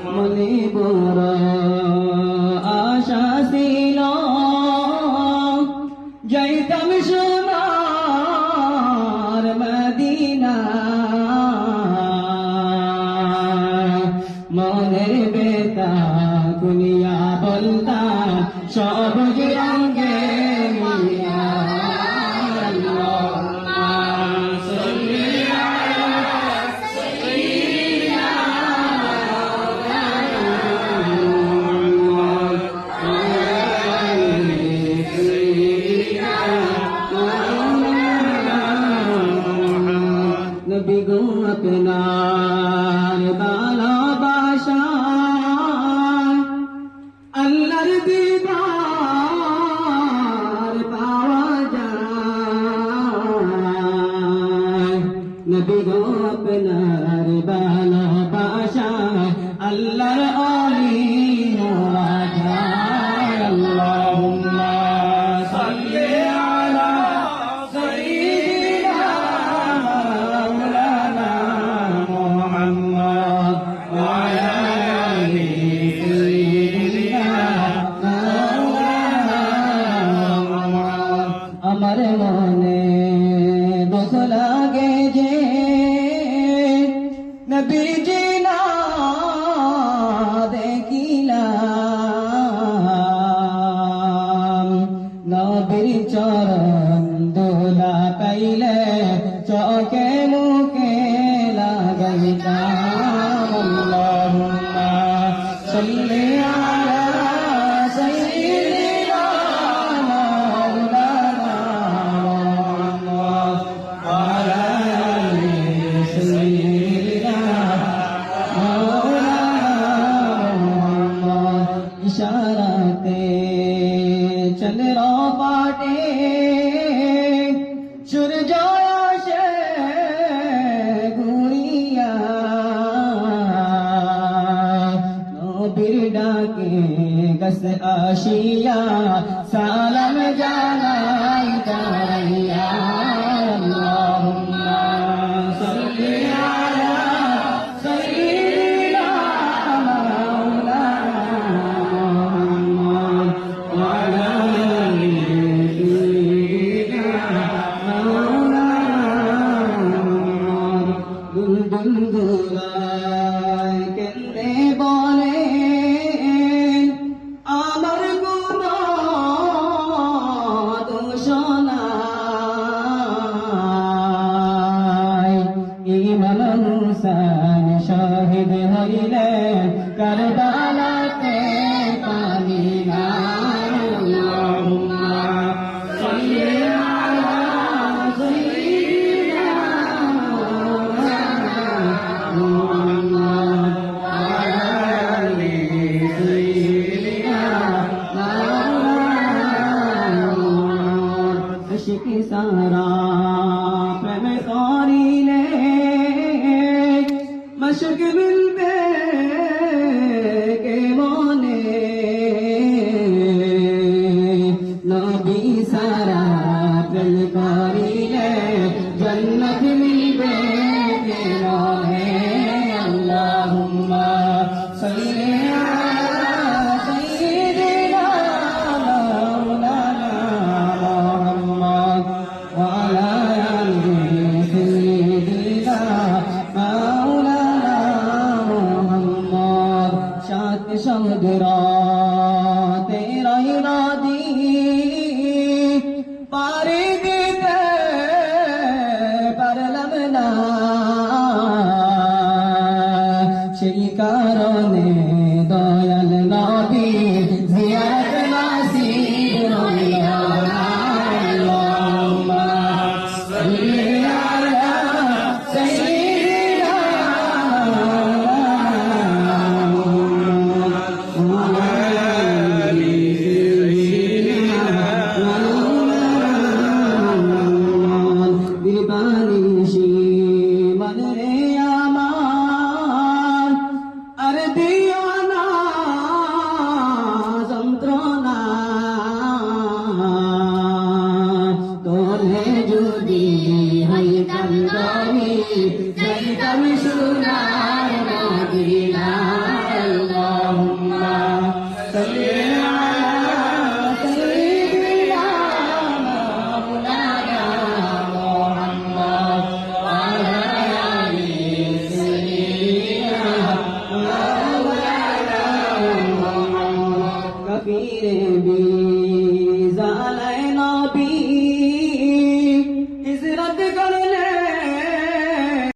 মনে বড় আশা ছিল যাইতাম সোনার মদিনা মনের বেতা দুনিয়া বলতা সবুজ রঙে মিয়া নবী গো আপনার ভালোবাসা আল্লাহর দিদার পাওয়া যায় নবী গো আপনার ভালোবাসা আল্লাহর ওলি হওয়া যায় আল্লাহুম্মা সাল্লি আলা সাইয়্যিদিনা মাওলানা মুহাম্মদ ওয়া আলা আলি সাইয়্যিদিনা মাওলানা মুহাম্মদ আমার মনে দুঃখ লাগে যে নবীজি না দেখিলাম নবীর চরণ দোলা পাইলে চোখে মুখে লাগাইতাম আল্লাহুম্মা সাল্লি আলা সাইয়্যিদিনা মাওলানা মুহাম্মদ ওয়া আলা আলি সাইয়্যিদিনা ইশারাতে চন্দ্র পাটে সূর্য আসে ঘুরিয়া নবীর ডাকে গস আসিয়া সালাম জানাই দাঁড়াইয়া আল্লাহুম্মা সাল্লি আলা সাইয়্যিদিনা মাওলানা মুহাম্মদ ওয়া আলা আলি সাইয়্যিদিনা মাওলানা মুহাম্মদ দুলদুল দুলাই কেন্দে বলে আমার গুনাহ দোষ নাই ইমাম হুসাইন শহীদ হইলে কারবালাতে পানি নাই আল্লাহুম্মা সাল্লি আলা সাইয়্যিদিনা মাওলানা মুহাম্মদ ওয়া আলা আলি সাইয়্যিদিনা মাওলানা মুহাম্মদ আশিক সারা প্রেম করিলে মশক মিলবে কে মনে নবী সারা প্রেম করিলে জন্নত মিলবে কে মনে আল্লাহুম্মা সাল্লি আলা সাইয়্যিদিনা মাওলানা মুহাম্মদ ওয়া আলা আলি সাইয়্যিদিনা মাওলানা মুহাম্মদ সাত সমুদ্র তেরাই নদী পারি দিতে পারলাম না সেই কারণে দয়াল নবী জিয়ারত নসিব হইল না আল্লাহুম্মা সাল্লি আলা সাইয়্যিদিনা দিবানিশি মনে আমার আর দিও না যন্ত্রণা তোরে যদি হইতাম গরি যাইতাম সোনার মদিনা ফিরে